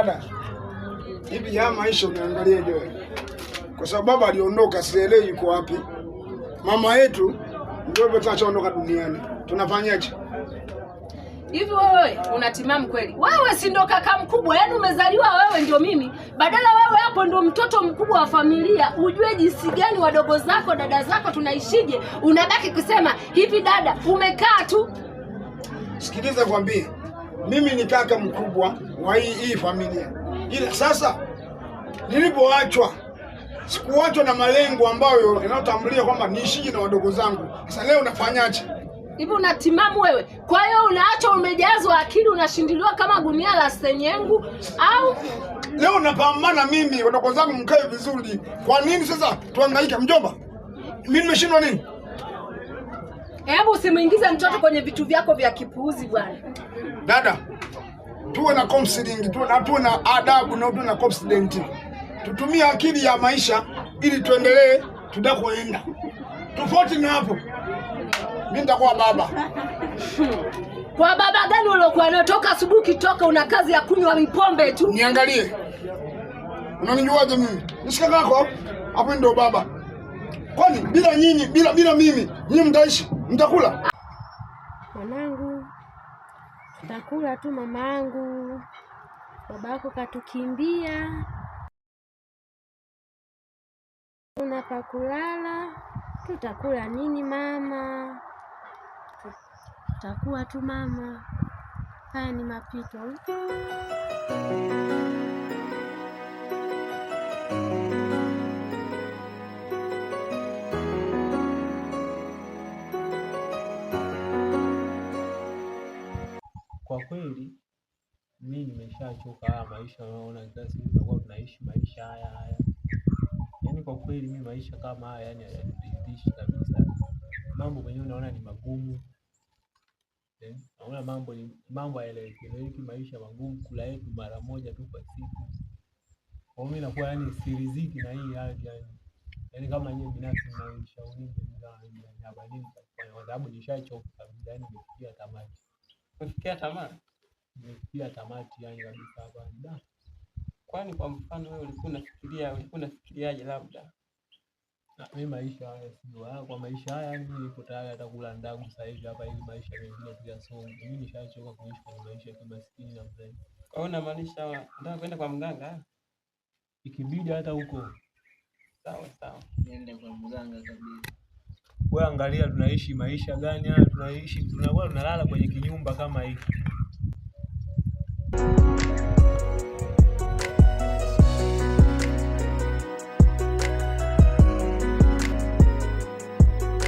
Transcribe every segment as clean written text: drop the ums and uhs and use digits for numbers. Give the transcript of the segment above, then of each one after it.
Dada, hivi ya maisha unaangalia je? Kwa sababu baba aliondoka, sielewi yuko wapi. Mama yetu ndio tunachoondoka duniani. Tunafanyaje? Hivi wewe unatimamu kweli? Wewe si ndo kaka mkubwa, yaani umezaliwa wewe ndio mimi. Badala wewe hapo ndio mtoto mkubwa wa familia, ujue jinsi gani wadogo zako, dada zako tunaishije, unabaki kusema hivi dada, umekaa tu. Sikiliza kwambie. Mimi ni kaka mkubwa wa hii familia. Ila sasa nilipoachwa sikuachwa na malengo ambayo yanayotambulia kwamba niishije na wadogo zangu. Sasa leo unafanyaje? Hivi unatimamu wewe? Kwa hiyo unaacha umejazwa akili, unashindiliwa kama gunia la senyengu au leo napambana mimi wadogo zangu mkae vizuri. Kwa nini sasa tuhangaike mjomba? Mimi nimeshindwa nini? Hebu usimuingize mtoto kwenye vitu vyako vya kipuuzi bwana. Dada, tuwe na counseling, tuwe na adabu na tuwe na confidence. Tutumie akili ya maisha ili tuendelee tunakoenda. Tofauti na hapo, mimi nitakuwa baba. Kwa baba gani uliokuwa unatoka asubuhi kitoka una kazi ya kunywa mipombe tu? Niangalie. Unanijuaje mimi? Nishika kako, hapo ndio baba. Kwani bila nyinyi, bila mimi, nyinyi mtaishi, mtakula? Mwanangu, tutakula tu mamangu. Babako katukimbia. Una pa kulala, tutakula nini mama? Tutakuwa tu mama. Haya ni mapito. Kwa kweli mimi nimeshachoka haya maisha unaona kila siku tunakuwa tunaishi maisha haya. Yaani kwa kweli mimi maisha kama haya yani hayaniridhishi kabisa. Mambo mwenyewe unaona ni magumu. Naona mambo hayaeleweki, maisha magumu, kula yetu mara moja tu kwa siku. Kwa mimi nakuwa yani siridhiki na hii hali yani. Yaani kama yeye binafsi naishauri nini kwa sababu nishachoka kabisa yani nimefikia tamati. Kufikia tamati? Nimefikia tamati yani kabisa hapa. Kwani kwa mfano wewe ulikuwa unafikiriaje labda? Na mimi maisha haya sio kwa maisha haya yani niko tayari hata kula ndagu sasa hivi hapa ili maisha mengine tu yasonge. Mimi nishachoka kuishi kwa maisha ya kimaskini na mzee. Kwa hiyo unamaanisha unataka kwenda kwa mganga? Ikibidi hata huko. Sawa. Niende kwa mganga kabisa. Wewe angalia tunaishi maisha gani haya tunaishi, tunakuwa tunalala kwenye kinyumba kama hiki.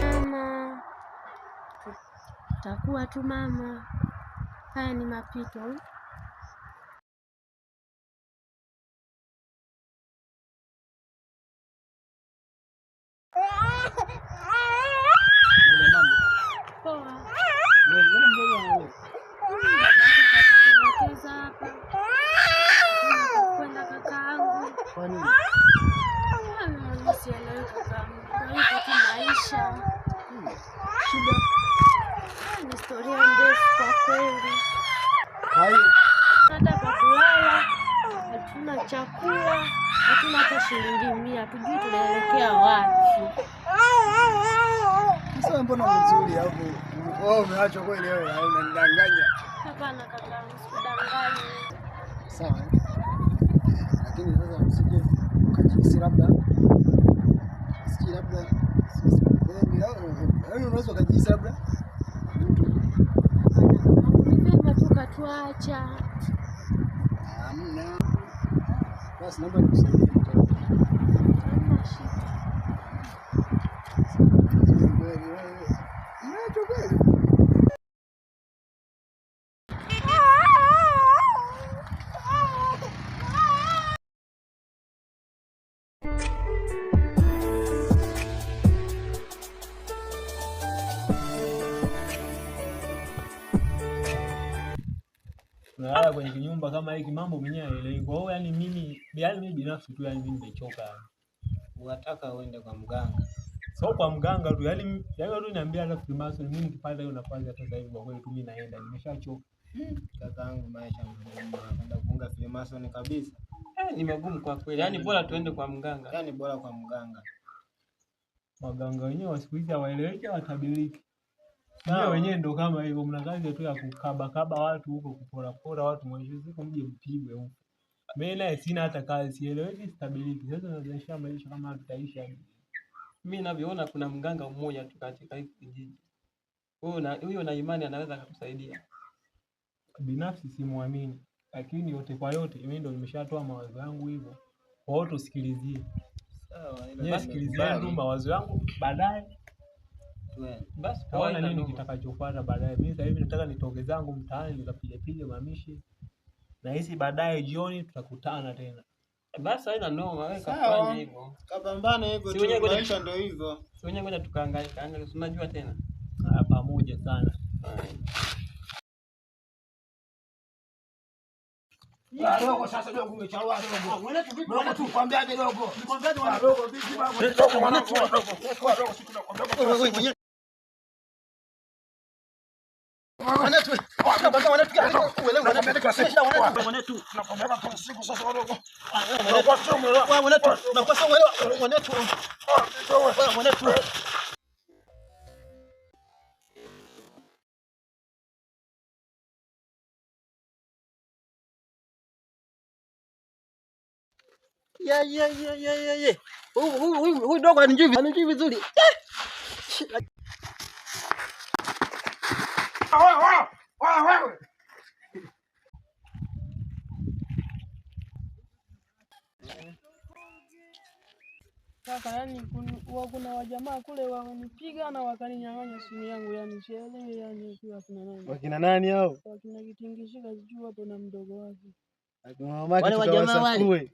Mama, tutakuwa tu mama. Haya ni mapito. Ni historia ndefu kwa kweli. Hata kwa kulala, hatuna chakula, hatuna hata shilingi 100, hatujui tunaelekea wapi. Sasa mbona mzuri hapo? Wewe umeacha kweli wewe, unanidanganya. Hapana kaka, usidanganye. Sawa. Lakini sasa msije ukajisi labda unaweza kujisi labda Mapema tu katuacha. Hamna. Basi naomba nikusaidie. Tunalala kwenye kinyumba kama hiki, mambo mwenyewe hayaeleweki. Kwa hiyo yani mimi binafsi tu yani mimi nimechoka yani. Unataka uende kwa mganga? Sio kwa mganga tu, yani tu niambia hata Freemason mimi nikipata hiyo nafasi hata sasa hivi kwa kweli tu mimi naenda, nimeshachoka. Kakaangu maisha magumu, nakwenda kuunga Freemason kabisa. Ni magumu kwa kweli. Yaani bora tuende kwa mganga. Yaani bora kwa mganga. Waganga wenyewe wa siku hizi hawaeleweki, hawatabiriki. Ndio wenyewe ndo kama hivyo, mna kazi tu ya kukaba watu huko, kupora watu, mwisho siku mje mpigwe huko. Mimi naye sina hata kazi, sieleweki, stability. Sasa tunaanzisha maisha kama tutaishi hadi. Mimi ninavyoona kuna mganga mmoja tu katika hiki kijiji. Huyo na imani anaweza kukusaidia. Binafsi simuamini, lakini yote kwa yote mimi ndo nimeshatoa mawazo yangu hivyo. Kwa hiyo tusikilizie. Sawa, Yes, sikilizie tu mawazo yangu baadaye. Basi Taona nini kitakachofuata baadaye. Mimi sasa hivi nataka nitoke zangu mtaani nikapige mamishi. Na hizi baadaye jioni tutakutana tena. Basi haina noma, wewe kafanya hivyo. Kapambane hivyo tu, maisha ndio hivyo. Si wenyewe ngoja tukaangalie, unajua tena. Pamoja sana. Dogo sasa dogo umechalwa dogo. Dogo tu kwambiaje dogo? Nikwambiaje wana dogo vipi baba? Dogo mwanangu dogo siku nakwambia. Wewe mwenyewe. Mwanetu. Mwanetu. Mwanetu. Nakwambia kwa siku sasa dogo. Mwanetu. Yeah. Huyu dogo anijui vizuri. Wewe. Kaka, yani kuna wajamaa kule wamenipiga na wakaninyang'anya simu yangu, yani sielewi yani kwa kina nani. Wakina nani hao? Wakina Kitingishika sijui hapo na mdogo wake. Wale wajamaa wale.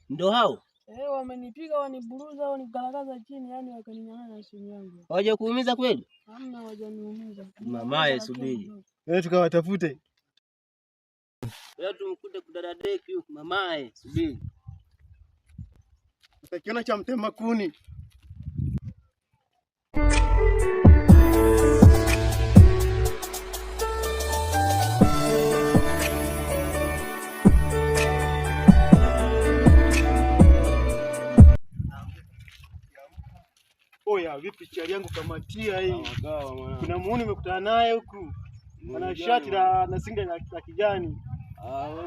Ndio hao? Wamenipiga, waniburuza, wanigaragaza chini, yani wakaninyang'anya simu yangu. Waje kuumiza kweli? Hamna, wajaniumiza. Mamaye subiri. Tukawatafute. Wewe tumkute kudada deki huko, mamaye subiri. Utakiona cha mtema kuni. Oya, vipi chali yangu kamatia hii? Kuna muuni nimekutana naye huku. Ana shati na singa la kijani.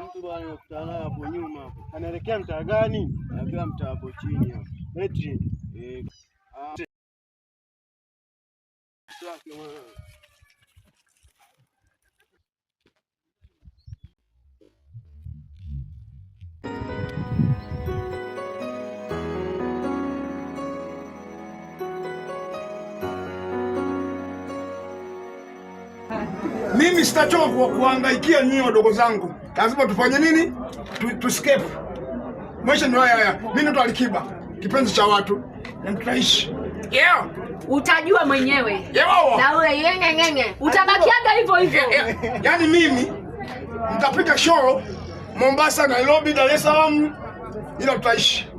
Mtu bwana nimekutana naye hapo nyuma hapo. Anaelekea mtaa gani? Anaelekea mtaa hapo chini hapo. Eti. Mimi sitachoka kuhangaikia nyinyi wadogo zangu. Lazima tufanye nini? Escape. Maisha ndio haya. Mimi ndo Alikiba, kipenzi cha watu, na tutaishi. Utajua mwenyewe. Na wewe yengenge. Utabakiaga hivyo hivyo. Yaani mimi nitapiga show Mombasa, Nairobi, Dar es Salaam, ila tutaishi.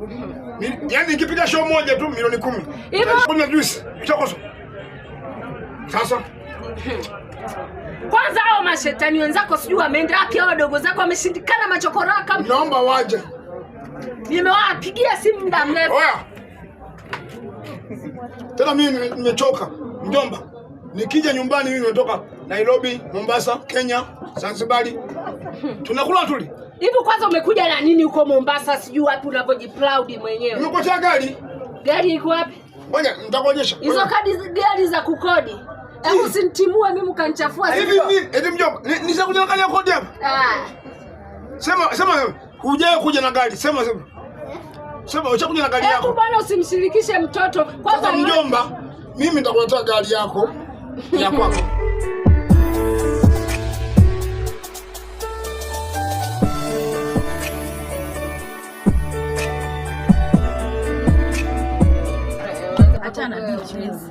Yaani nikipiga show moja tu milioni 10. Hivyo kuna juice. Chokoso. Sasa kwanza hao mashetani wenzako sijui wameenda wapi, hao wadogo zako wameshindikana machokoraka. Naomba waje. Nimewapigia simu muda mrefu. Oya. Tena mimi nimechoka. Mjomba. Nikija nyumbani mimi nimetoka Nairobi, Mombasa, Kenya, Zanzibar. Tunakula tuli. Hivi kwanza umekuja na nini huko Mombasa sijui wapi unavyojiproud mwenyewe? Nimekocha gari. Gari iko wapi? Ngoja nitakuonyesha. Hizo gari za kukodi. Hebu usinitimue mimi ukanichafua. Hivi mjomba, nisakuja na gari ya kodi hapa. Sema hujaye kuja na gari. Sema. Sema uchakuja na gari yako. Hebu bwana usimshirikishe mtoto. Kwanza mjomba, mimi nitakuletea gari yako ya kwako. Achana na hizo.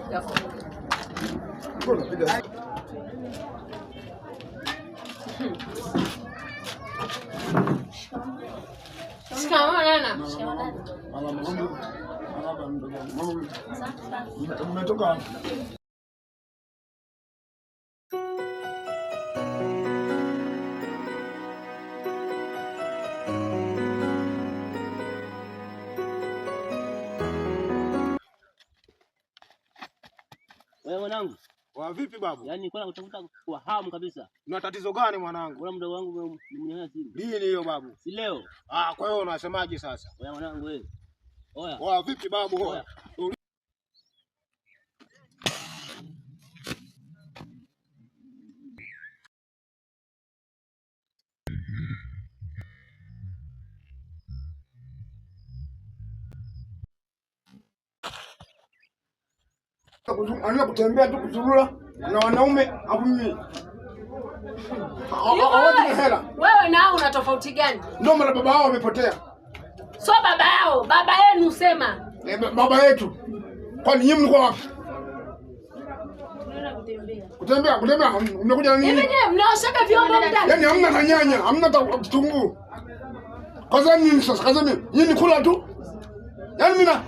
Umetoka Wewe mwanangu. Wa vipi babu? Yaani nilikuwa nakutafuta kwa hamu kabisa. Una tatizo gani mwanangu? Bora mdogo wangu mnyanya simu. Lini hiyo babu? Si leo. Kwa hiyo unasemaje sasa? Wewe mwanangu wewe. Oya. Wa vipi babu? Oya. Anaweza kutembea tu kuzurura na wanaume hapo mimi. Wewe na hao una tofauti gani? Ndio maana baba wao wamepotea. So baba yao, baba yenu sema. Baba yetu. Kwani nyinyi mlikuwa wapi? Kutembea. Mmekuja na nini? Hivi nyewe mnaoshaga vyombo ndani. Yaani hamna tanyanya, hamna kitunguu. Kaza nini sasa? Kaza nini? Nyinyi kula tu. Yaani mimi na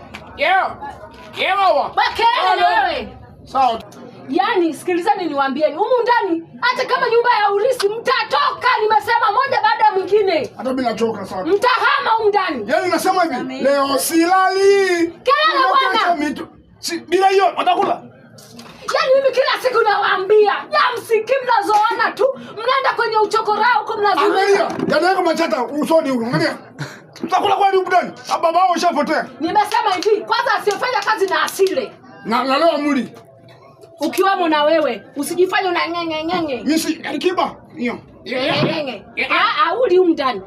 Bakeni wewe. Sawa. Yaani sikilizani niwaambieni, humu ndani hata kama nyumba ya urisi mtatoka, nimesema moja baada ya mwingine. Hata mimi nachoka sana. Mtahama humu ndani. Yaani nasema hivi, leo silali. Kelele bwana. Si bila hiyo watakula. Yaani mimi kila siku nawaambia, ya msiki mnazoana tu, mnaenda kwenye uchokorao huko mnazuia. Angalia, yanaweka machata usoni huko, angalia. Utakula kwani huko ndani? Baba wao ushapotea. Nimesema hivi, kwanza asiyefanya kazi na asile. Na leo amuli. Ukiwamo na wewe, usijifanye una ngenge. Mimi si Alikiba. Hiyo. Ngenge. Uli humu ndani.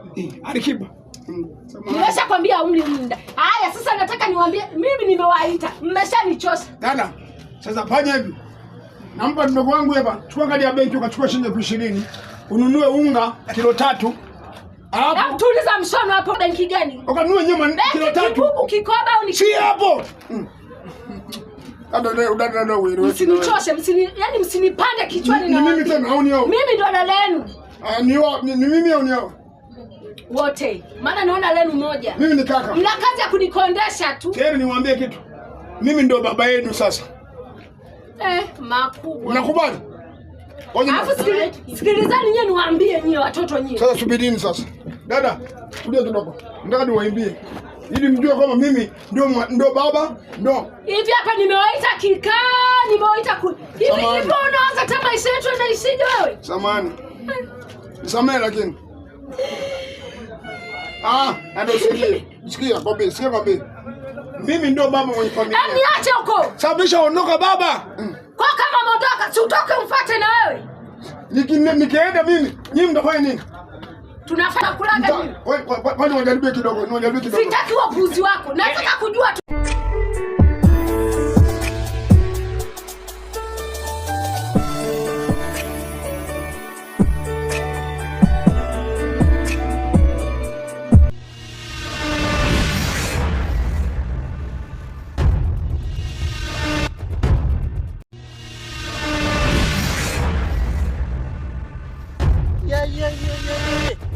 Alikiba. Nimeshakwambia uli humu ndani. Haya sasa nataka niwaambie, mimi nimewaita. Mmeshanichosha. Dada, sasa fanya hivi. Nampa mdogo wangu hapa. Chukua kadi ya benki ukachukua shilingi 20,000. Ununue unga kilo 3. Hapo tuliza mshono hapo benki gani? Ukanunue nyama kilo 3. Kibubu kikoba au ni si hapo. Dada wewe. Msinichoshe, yani msinipande kichwani na mimi tena au ni hao? Mimi ndo dada yenu. Ni mimi au ni hao? Wote. Maana naona lenu moja. Mimi ni kaka. Mna kazi ya kunikondesha tu. Tena niwaambie kitu. Mimi ndo baba yenu sasa. Makubwa. Unakubali? Alafu sikilizani nyie niwaambie nyie watoto nyie. Sasa subirini sasa. Dada, tulia kidogo. Nataka niwaimbie. Ili mjue kama mimi ndio baba, ndo. Hivi hapa nimewaita kikaa, nimewaita hivi unaanza kama maisha yetu yanaishije wewe? Samahani. Nisamehe lakini. Ndio sikia kwambie. Mimi ndio baba mwenye familia. Niache huko. Sababisha ondoka baba. Kwa kama mondoka, si utoke umfuate na wewe. Nikienda mimi, nyinyi mtafanya nini? Tunafanya kulaga nini? Kwani wajaribie kidogo, Sitaki upuzi wako. Nataka kujua tu. Yeah.